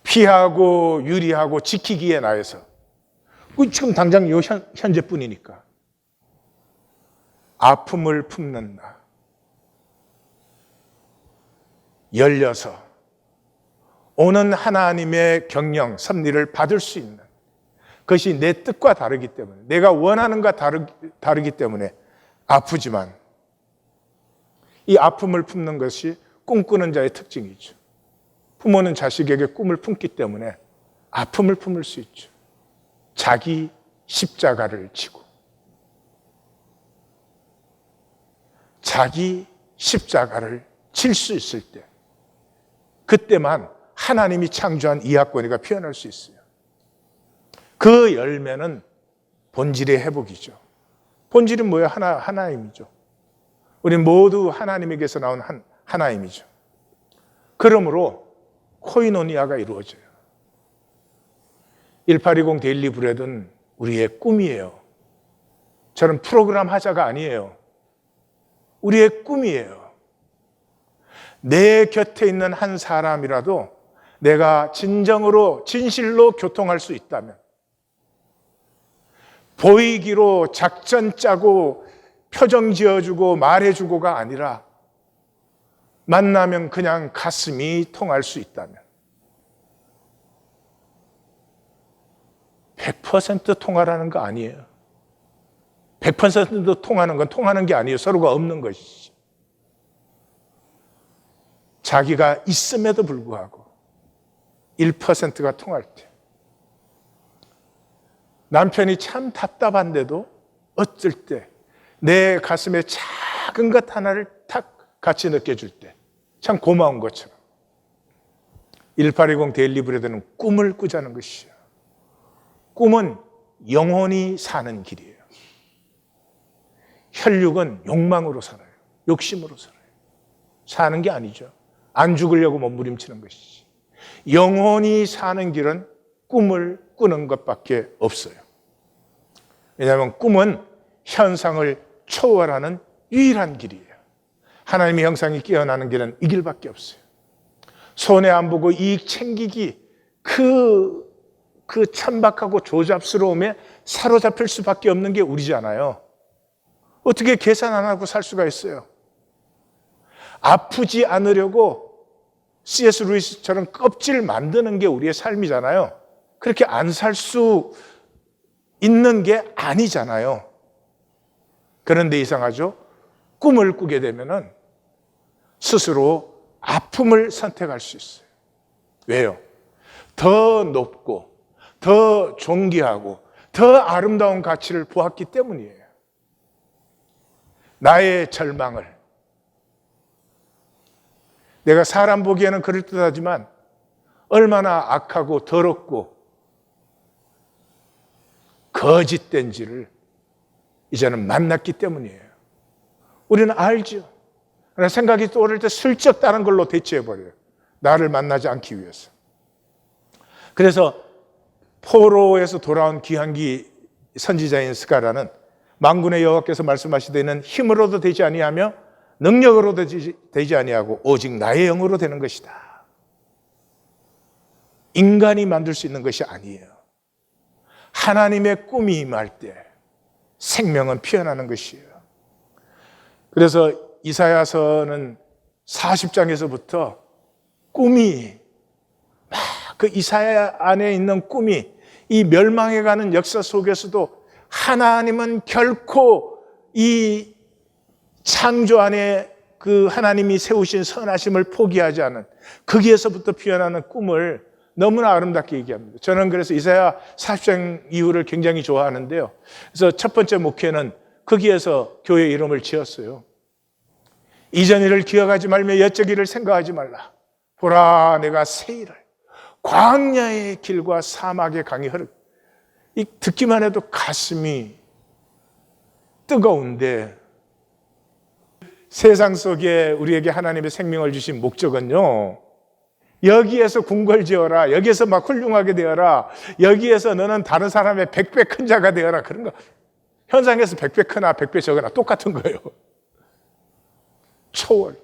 피하고 유리하고 지키기에 나해서 지금 당장 이 현재뿐이니까 아픔을 품는 나, 열려서 오는 하나님의 경영, 섭리를 받을 수 있는, 그것이 내 뜻과 다르기 때문에, 내가 원하는 것과 다르기 때문에 아프지만 이 아픔을 품는 것이 꿈꾸는 자의 특징이죠. 부모는 자식에게 꿈을 품기 때문에 아픔을 품을 수 있죠. 자기 십자가를 지고, 자기 십자가를 질 수 있을 때, 그때만 하나님이 창조한 이하권위가 피어날 수 있어요. 그 열매는 본질의 회복이죠. 본질은 뭐예요? 하나님이죠. 우리 모두 하나님에게서 나온 하나님이죠. 그러므로 코이노니아가 이루어져요. 1820 데일리 브레드는 우리의 꿈이에요. 저는 프로그램 하자가 아니에요. 우리의 꿈이에요. 내 곁에 있는 한 사람이라도 내가 진정으로 진실로 교통할 수 있다면, 보이기로 작전 짜고 표정 지어주고 말해주고가 아니라 만나면 그냥 가슴이 통할 수 있다면, 100% 통하라는 거 아니에요. 100% 통하는 건 통하는 게 아니에요. 서로가 없는 것이지. 자기가 있음에도 불구하고 1%가 통할 때, 남편이 참 답답한데도 어쩔 때 내 가슴에 작은 것 하나를 탁 같이 느껴줄 때 참 고마운 것처럼 1820 데일리 브레드는 꿈을 꾸자는 것이에요. 꿈은 영혼이 사는 길이에요. 혈육은 욕망으로 살아요. 욕심으로 살아요. 사는 게 아니죠. 안 죽으려고 몸부림치는 것이지. 영혼이 사는 길은 꿈을 꾸는 것밖에 없어요. 왜냐하면 꿈은 현상을 초월하는 유일한 길이에요. 하나님의 형상이 깨어나는 길은 이 길밖에 없어요. 손해 안 보고 이익 챙기기, 그 천박하고 조잡스러움에 사로잡힐 수밖에 없는 게 우리잖아요. 어떻게 계산 안 하고 살 수가 있어요? 아프지 않으려고 C.S. 루이스처럼 껍질 만드는 게 우리의 삶이잖아요. 그렇게 안 살 수 있는 게 아니잖아요. 그런데 이상하죠? 꿈을 꾸게 되면은 스스로 아픔을 선택할 수 있어요. 왜요? 더 높고 더 존귀하고 더 아름다운 가치를 보았기 때문이에요. 나의 절망을, 내가 사람 보기에는 그럴듯하지만 얼마나 악하고 더럽고 거짓된지를 이제는 만났기 때문이에요. 우리는 알죠. 그러나 생각이 떠오를 때 슬쩍 다른 걸로 대체해버려요. 나를 만나지 않기 위해서. 그래서 포로에서 돌아온 귀한기 선지자인 스가랴는 만군의 여호와께서 말씀하시되는 힘으로도 되지 아니하며 능력으로도 되지 아니하고 오직 나의 영으로 되는 것이다. 인간이 만들 수 있는 것이 아니에요. 하나님의 꿈이 임할 때 생명은 피어나는 것이에요. 그래서 이사야서는 40장에서부터 꿈이 막 그 이사야 안에 있는 꿈이 이 멸망해가는 역사 속에서도 하나님은 결코 이 창조 안에 그 하나님이 세우신 선하심을 포기하지 않은 거기에서부터 피어나는 꿈을 너무나 아름답게 얘기합니다. 저는 그래서 이사야 40장 이후를 굉장히 좋아하는데요. 그래서 첫 번째 목회는 거기에서 교회 이름을 지었어요. 이전 일을 기억하지 말며 옛적 일을 생각하지 말라. 보라, 내가 새 일을 광야의 길과 사막의 강이 이 듣기만 해도 가슴이 뜨거운데, 세상 속에 우리에게 하나님의 생명을 주신 목적은요, 여기에서 궁궐지어라, 여기에서 막 훌륭하게 되어라, 여기에서 너는 다른 사람의 100배 큰 자가 되어라, 그런 거. 현상에서 100배 크나 100배 적으나 똑같은 거예요. 초월.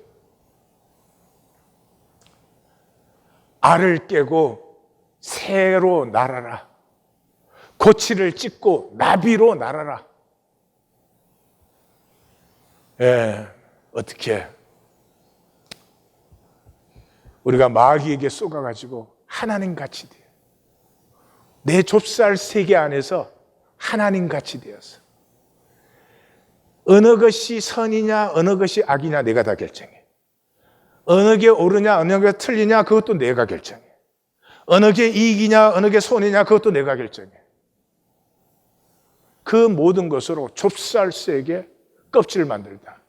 알을 깨고 새로 날아라. 고치를 찢고 나비로 날아라. 어떻게 우리가 마귀에게 쏘가가지고 하나님같이 돼요. 내 좁쌀 세계 안에서 하나님같이 되어서 어느 것이 선이냐 어느 것이 악이냐 내가 다 결정해. 어느 게 옳으냐 어느 게 틀리냐 그것도 내가 결정해. 어느 게 이익이냐 어느 게 손이냐 그것도 내가 결정해. 그 모든 것으로 좁쌀 세계 껍질을 만들다.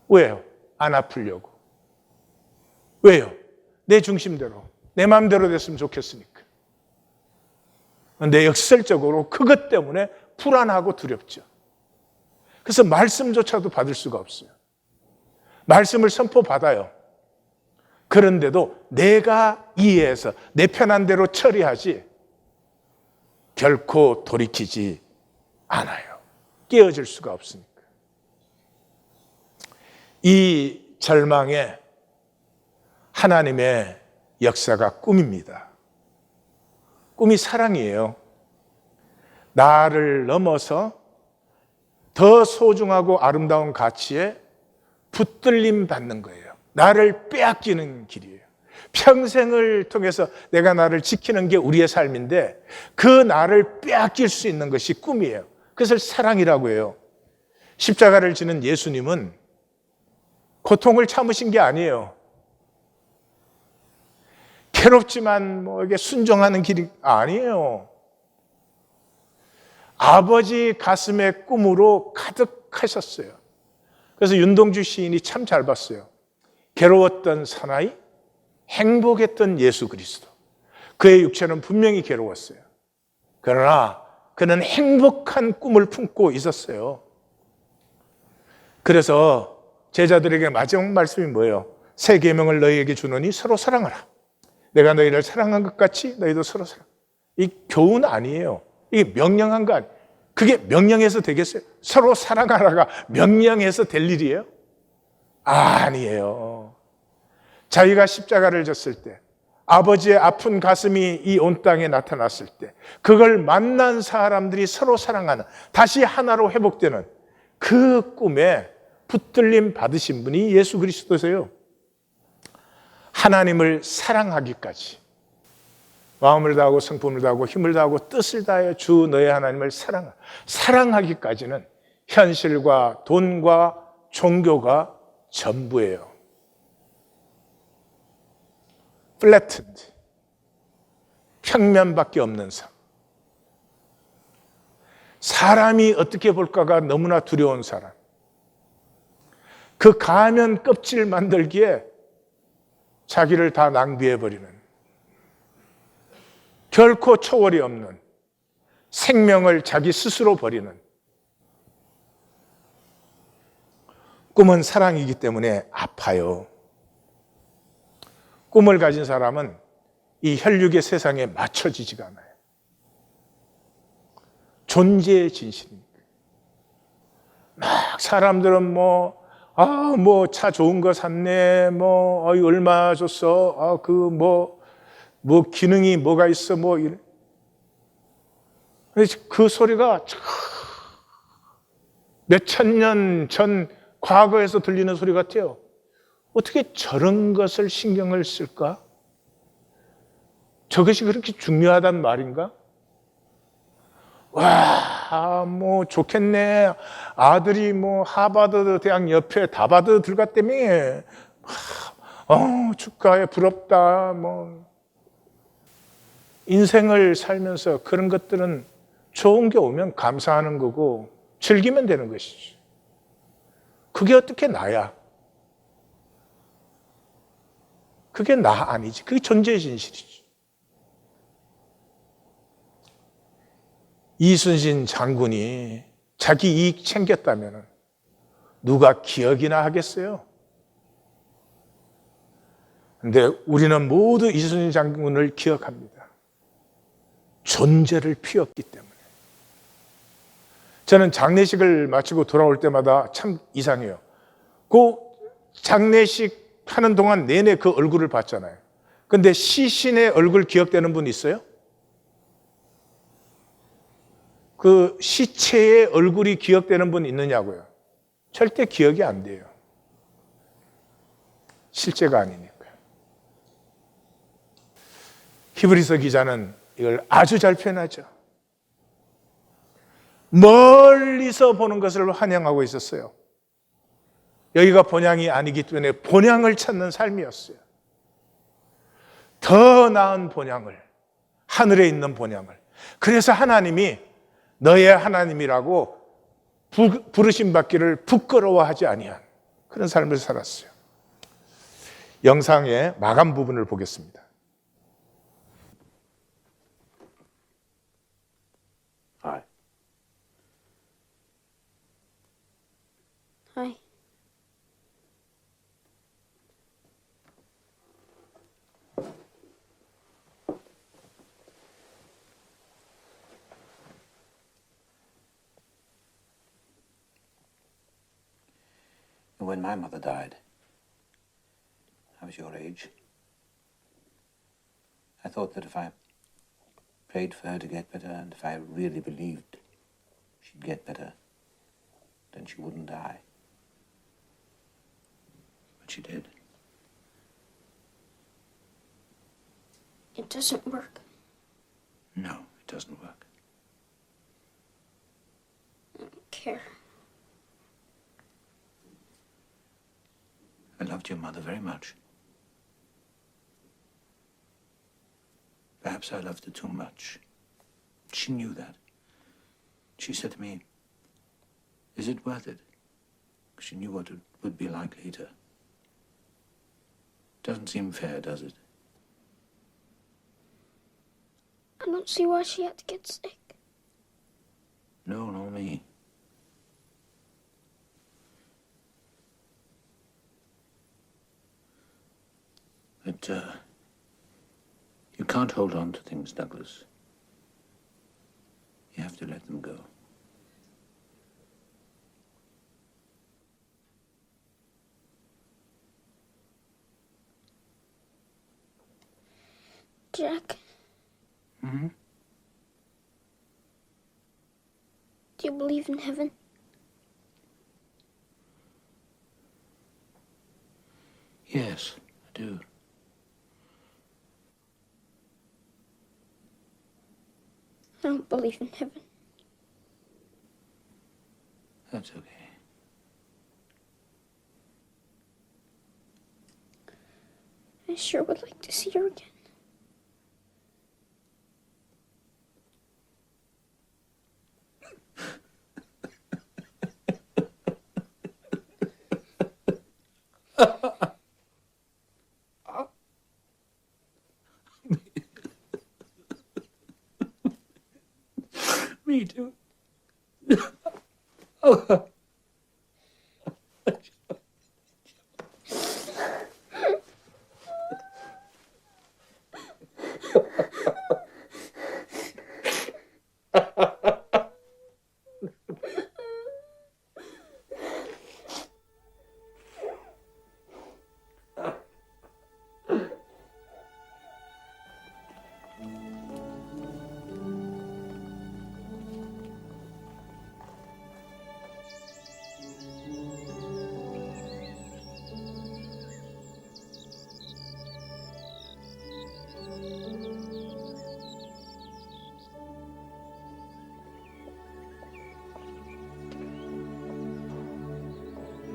왜요? 안 아프려고. 왜요? 내 중심대로, 내 마음대로 됐으면 좋겠으니까. 근데 역설적으로 그것 때문에 불안하고 두렵죠. 그래서 말씀조차도 받을 수가 없어요. 말씀을 선포받아요. 그런데도 내가 이해해서 내 편한 대로 처리하지 결코 돌이키지 않아요. 깨어질 수가 없으니까. 이 절망에 하나님의 역사가 꿈입니다. 꿈이 사랑이에요. 나를 넘어서 더 소중하고 아름다운 가치에 붙들림 받는 거예요. 나를 빼앗기는 길이에요. 평생을 통해서 내가 나를 지키는 게 우리의 삶인데 그 나를 빼앗길 수 있는 것이 꿈이에요. 그것을 사랑이라고 해요. 십자가를 지는 예수님은 고통을 참으신 게 아니에요. 괴롭지만 이게 순종하는 길이 아니에요. 아버지 가슴의 꿈으로 가득하셨어요. 그래서 윤동주 시인이 참 잘 봤어요. 괴로웠던 사나이, 행복했던 예수 그리스도. 그의 육체는 분명히 괴로웠어요. 그러나 그는 행복한 꿈을 품고 있었어요. 그래서 제자들에게 마지막 말씀이 뭐예요? 새 계명을 너희에게 주노니 서로 사랑하라. 내가 너희를 사랑한 것 같이 너희도 서로 사랑. 이 교훈 아니에요. 이게 명령한 거 아니에요. 그게 명령해서 되겠어요? 서로 사랑하라가 명령해서 될 일이에요? 아니에요. 자기가 십자가를 졌을 때, 아버지의 아픈 가슴이 이 온 땅에 나타났을 때, 그걸 만난 사람들이 서로 사랑하는, 다시 하나로 회복되는 그 꿈에 붙들림 받으신 분이 예수 그리스도세요. 하나님을 사랑하기까지, 마음을 다하고 성품을 다하고 힘을 다하고 뜻을 다하여 주 너의 하나님을 사랑하기까지는 현실과 돈과 종교가 전부예요. flattened, 평면밖에 없는 삶. 사람이 어떻게 볼까가 너무나 두려운 사람. 그 가면 껍질 만들기에 자기를 다 낭비해버리는, 결코 초월이 없는 생명을 자기 스스로 버리는, 꿈은 사랑이기 때문에 아파요. 꿈을 가진 사람은 이 혈육의 세상에 맞춰지지가 않아요. 존재의 진실입니다. 막 사람들은 뭐 차 좋은 거 샀네, 얼마 줬어, 기능이 뭐가 있어, 이래. 그 소리가 몇천 년 전 과거에서 들리는 소리 같아요. 어떻게 저런 것을 신경을 쓸까? 저것이 그렇게 중요하단 말인가? 와, 좋겠네. 아들이 하버드 대학 옆에 다바드 들어갔다며. 축하해, 부럽다. 인생을 살면서 그런 것들은 좋은 게 오면 감사하는 거고 즐기면 되는 것이죠. 그게 어떻게 나야? 그게 나 아니지. 그게 존재의 진실이지. 이순신 장군이 자기 이익 챙겼다면 누가 기억이나 하겠어요? 근데 우리는 모두 이순신 장군을 기억합니다. 존재를 피웠기 때문에. 저는 장례식을 마치고 돌아올 때마다 참 이상해요. 그 장례식 하는 동안 내내 그 얼굴을 봤잖아요. 근데 시신의 얼굴 기억되는 분 있어요? 그 시체의 얼굴이 기억되는 분 있느냐고요? 절대 기억이 안 돼요. 실제가 아니니까요. 히브리서 기자는 이걸 아주 잘 표현하죠. 멀리서 보는 것을 환영하고 있었어요. 여기가 본향이 아니기 때문에 본향을 찾는 삶이었어요. 더 나은 본향을, 하늘에 있는 본향을. 그래서 하나님이 너의 하나님이라고 부르심 받기를 부끄러워하지 아니한 그런 삶을 살았어요. 영상의 마감 부분을 보겠습니다. Hi. Hi. When my mother died, I was your age. I thought that if I prayed for her to get better, and if I really believed she'd get better, then she wouldn't die. But she did. It doesn't work. No, it doesn't work. I don't care. I loved your mother very much. Perhaps I loved her too much. She knew that. She said to me, "Is it worth it?" She knew what it would be like later. Doesn't seem fair, does it? I don't see why she had to get sick. No, nor me. But, you can't hold on to things, Douglas. You have to let them go. Jack, Mm-hmm. do you believe in heaven? Yes, I do. I don't believe in heaven. That's okay. I sure would like to see her again. me to.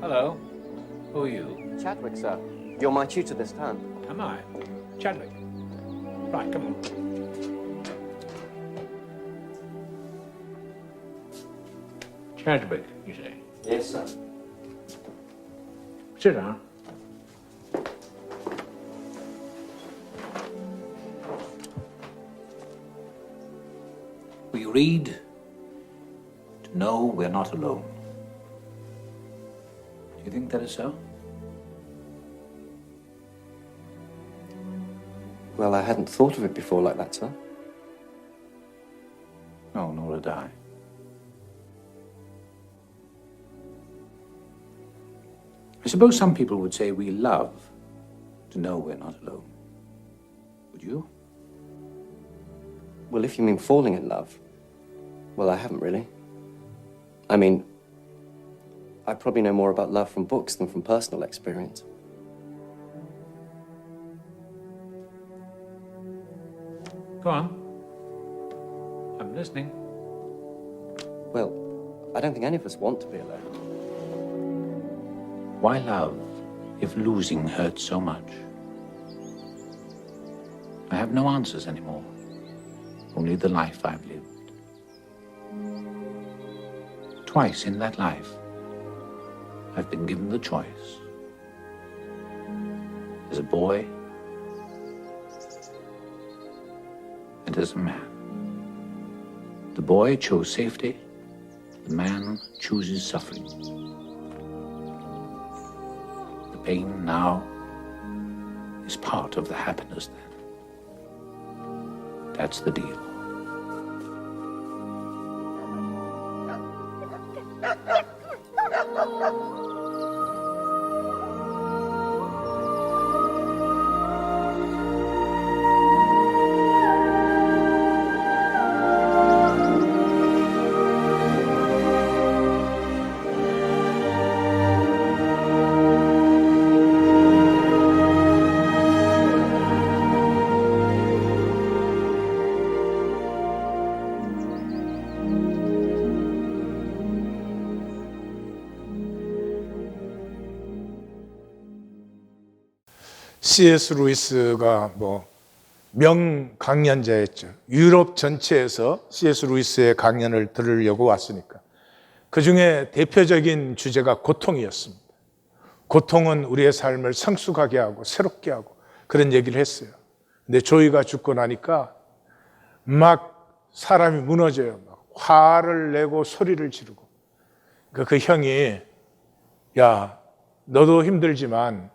Hello. Who are you? Chadwick, sir. You're my tutor this term. Am I? Chadwick. Right, come on. Chadwick, you say? Yes, sir. Sit down. We read to know we're not alone. Do you think that is so? Well, I hadn't thought of it before like that, sir. No, nor did I. I suppose some people would say we love to know we're not alone. Would you? Well, if you mean falling in love, well, I haven't really. I mean, I probably know more about love from books than from personal experience. Go on. I'm listening. Well, I don't think any of us want to be alone. Why love if losing hurts so much? I have no answers anymore. Only the life I've lived. Twice in that life, I've been given the choice. As a boy and as a man. The boy chose safety, the man chooses suffering. The pain now is part of the happiness then. That's the deal. C.S. 루이스가 명강연자였죠. 유럽 전체에서 C.S. 루이스의 강연을 들으려고 왔으니까. 그 중에 대표적인 주제가 고통이었습니다. 고통은 우리의 삶을 성숙하게 하고 새롭게 하고 그런 얘기를 했어요. 근데 조이가 죽고 나니까 막 사람이 무너져요. 막 화를 내고 소리를 지르고. 그러니까 그 형이 야, 너도 힘들지만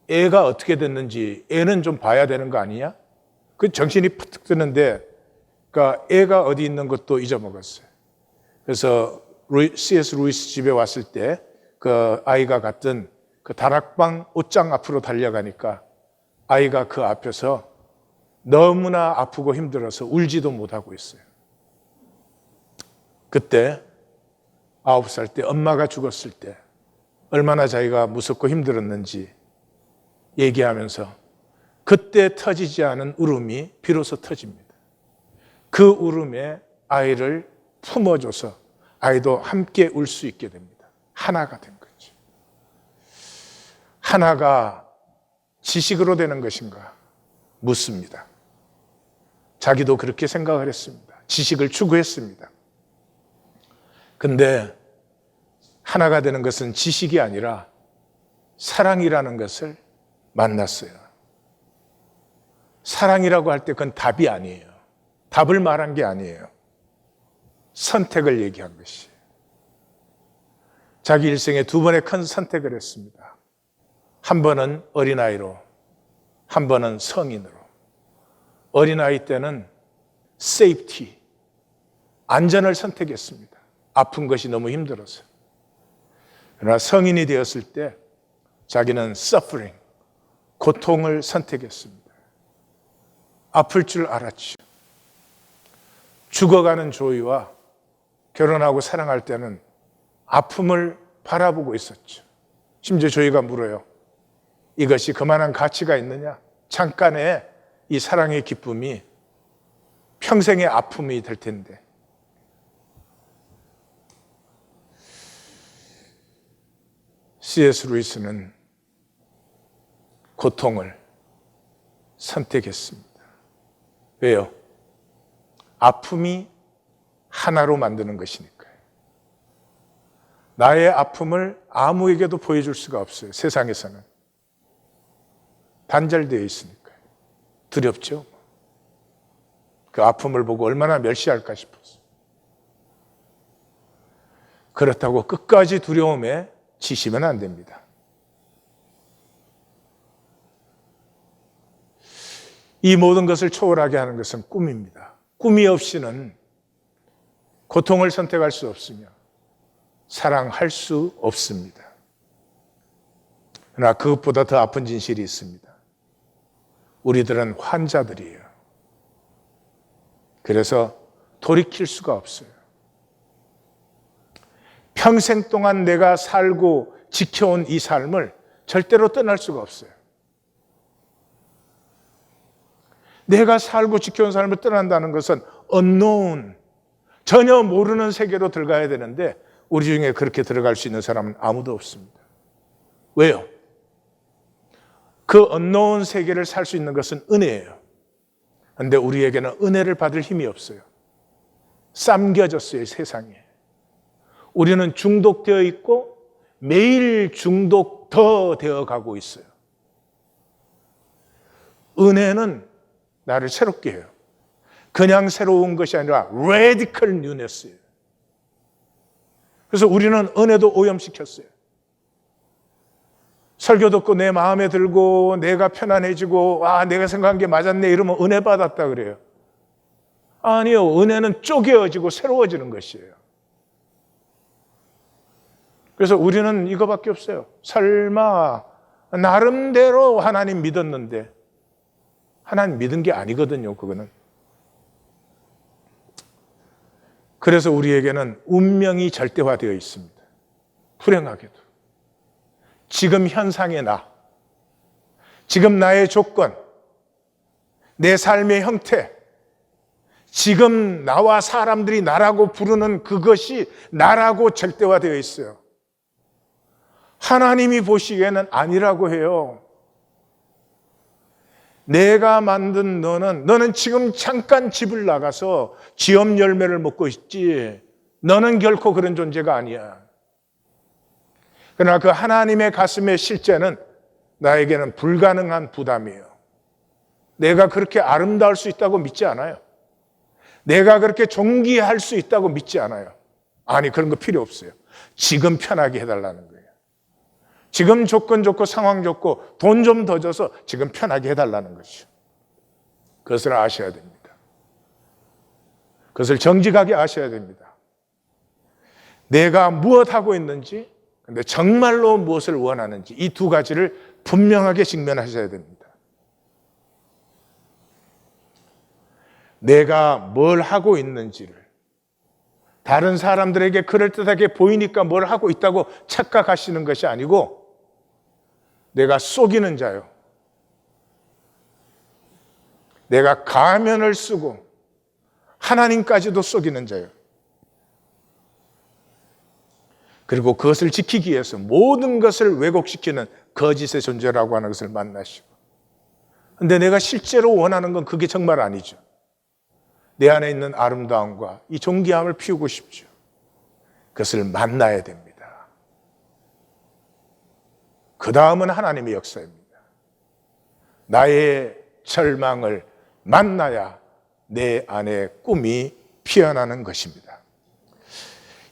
애가 어떻게 됐는지 애는 좀 봐야 되는 거 아니냐? 그 정신이 푸득 뜨는데, 그러니까 애가 어디 있는 것도 잊어먹었어요. 그래서 C.S. 루이스 집에 왔을 때 그 아이가 갔던 그 다락방 옷장 앞으로 달려가니까 아이가 그 앞에서 너무나 아프고 힘들어서 울지도 못하고 있어요. 그때 9살 때 엄마가 죽었을 때 얼마나 자기가 무섭고 힘들었는지 얘기하면서 그때 터지지 않은 울음이 비로소 터집니다. 그 울음에 아이를 품어줘서 아이도 함께 울 수 있게 됩니다. 하나가 된 거죠. 하나가 지식으로 되는 것인가 묻습니다. 자기도 그렇게 생각을 했습니다. 지식을 추구했습니다. 근데 하나가 되는 것은 지식이 아니라 사랑이라는 것을 만났어요. 사랑이라고 할 때 그건 답이 아니에요. 답을 말한 게 아니에요. 선택을 얘기한 것이에요. 자기 일생에 두 번의 큰 선택을 했습니다. 한 번은 어린아이로, 한 번은 성인으로. 어린아이 때는 세이프티, 안전을 선택했습니다. 아픈 것이 너무 힘들어서. 그러나 성인이 되었을 때 자기는 suffering, 고통을 선택했습니다. 아플 줄 알았죠. 죽어가는 조이와 결혼하고 사랑할 때는 아픔을 바라보고 있었죠. 심지어 조이가 물어요. 이것이 그만한 가치가 있느냐? 잠깐의 이 사랑의 기쁨이 평생의 아픔이 될 텐데. C.S. 루이스는 고통을 선택했습니다. 왜요? 아픔이 하나로 만드는 것이니까요. 나의 아픔을 아무에게도 보여줄 수가 없어요. 세상에서는. 단절되어 있으니까요. 두렵죠? 그 아픔을 보고 얼마나 멸시할까 싶어서. 그렇다고 끝까지 두려움에 지시면 안 됩니다. 이 모든 것을 초월하게 하는 것은 꿈입니다. 꿈이 없이는 고통을 선택할 수 없으며 사랑할 수 없습니다. 그러나 그것보다 더 아픈 진실이 있습니다. 우리들은 환자들이에요. 그래서 돌이킬 수가 없어요. 평생 동안 내가 살고 지켜온 이 삶을 절대로 떠날 수가 없어요. 내가 살고 지켜온 삶을 떠난다는 것은 unknown, 전혀 모르는 세계로 들어가야 되는데 우리 중에 그렇게 들어갈 수 있는 사람은 아무도 없습니다. 왜요? 그 unknown 세계를 살 수 있는 것은 은혜예요. 그런데 우리에게는 은혜를 받을 힘이 없어요. 쌈겨졌어요, 세상에. 우리는 중독되어 있고 매일 중독 더 되어 가고 있어요. 은혜는 나를 새롭게 해요. 그냥 새로운 것이 아니라 radical newness예요. 그래서 우리는 은혜도 오염시켰어요. 설교 듣고 내 마음에 들고 내가 편안해지고 내가 생각한 게 맞았네 이러면 은혜 받았다 그래요. 아니요. 은혜는 쪼개어지고 새로워지는 것이에요. 그래서 우리는 이거밖에 없어요. 설마 나름대로 하나님 믿었는데 하나님 믿은 게 아니거든요. 그거는. 그래서 우리에게는 운명이 절대화되어 있습니다. 불행하게도. 지금 현상의 나, 지금 나의 조건, 내 삶의 형태, 지금 나와 사람들이 나라고 부르는 그것이 나라고 절대화되어 있어요. 하나님이 보시기에는 아니라고 해요. 내가 만든 너는 지금 잠깐 집을 나가서 지엄 열매를 먹고 있지 너는 결코 그런 존재가 아니야. 그러나 그 하나님의 가슴의 실제는 나에게는 불가능한 부담이에요. 내가 그렇게 아름다울 수 있다고 믿지 않아요. 내가 그렇게 존귀할 수 있다고 믿지 않아요. 아니, 그런 거 필요 없어요. 지금 편하게 해달라는 거예요. 지금 조건 좋고 상황 좋고 돈 좀 더 줘서 지금 편하게 해달라는 것이죠. 그것을 아셔야 됩니다. 그것을 정직하게 아셔야 됩니다. 내가 무엇하고 있는지, 근데 정말로 무엇을 원하는지 이 두 가지를 분명하게 직면하셔야 됩니다. 내가 뭘 하고 있는지를 다른 사람들에게 그럴듯하게 보이니까 뭘 하고 있다고 착각하시는 것이 아니고 내가 속이는 자요. 내가 가면을 쓰고 하나님까지도 속이는 자요. 그리고 그것을 지키기 위해서 모든 것을 왜곡시키는 거짓의 존재라고 하는 것을 만나시고. 그런데 내가 실제로 원하는 건 그게 정말 아니죠. 내 안에 있는 아름다움과 이 존귀함을 피우고 싶죠. 그것을 만나야 됩니다. 그 다음은 하나님의 역사입니다. 나의 절망을 만나야 내 안에 꿈이 피어나는 것입니다.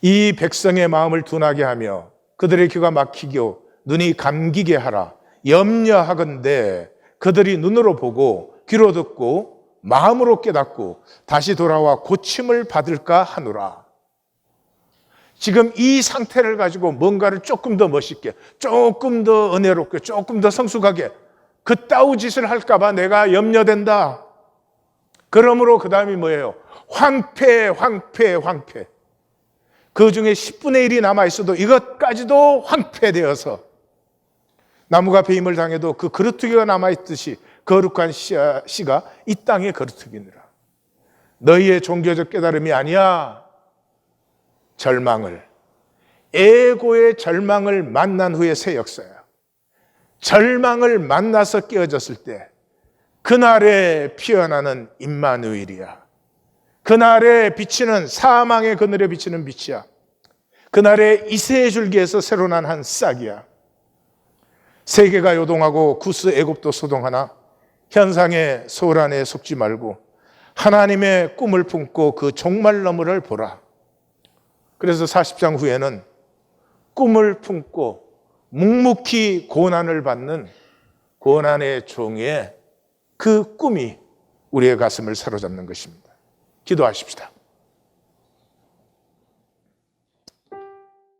이 백성의 마음을 둔하게 하며 그들의 귀가 막히게 눈이 감기게 하라. 염려하건대 그들이 눈으로 보고 귀로 듣고 마음으로 깨닫고 다시 돌아와 고침을 받을까 하노라. 지금 이 상태를 가지고 뭔가를 조금 더 멋있게, 조금 더 은혜롭게, 조금 더 성숙하게 그따위 짓을 할까 봐 내가 염려된다. 그러므로 그 다음이 뭐예요? 황폐. 그 중에 10분의 1이 남아있어도 이것까지도 황폐되어서 나무가 배임을 당해도 그 거루투기가 남아있듯이 거룩한 씨가 이 땅에 거루투기니라. 너희의 종교적 깨달음이 아니야. 절망을, 애고의 절망을 만난 후에 새 역사야. 절망을 만나서 깨어졌을 때 그날에 피어나는 임마누엘이야. 그날에 비치는, 사망의 그늘에 비치는 빛이야. 그날에 이새의 줄기에서 새로 난 한 싹이야. 세계가 요동하고 구스 애굽도 소동하나 현상의 소울 안에 속지 말고 하나님의 꿈을 품고 그 종말 너머를 보라. 그래서 40장 후에는 꿈을 품고 묵묵히 고난을 받는 고난의 종의 그 꿈이 우리의 가슴을 사로잡는 것입니다. 기도하십시다.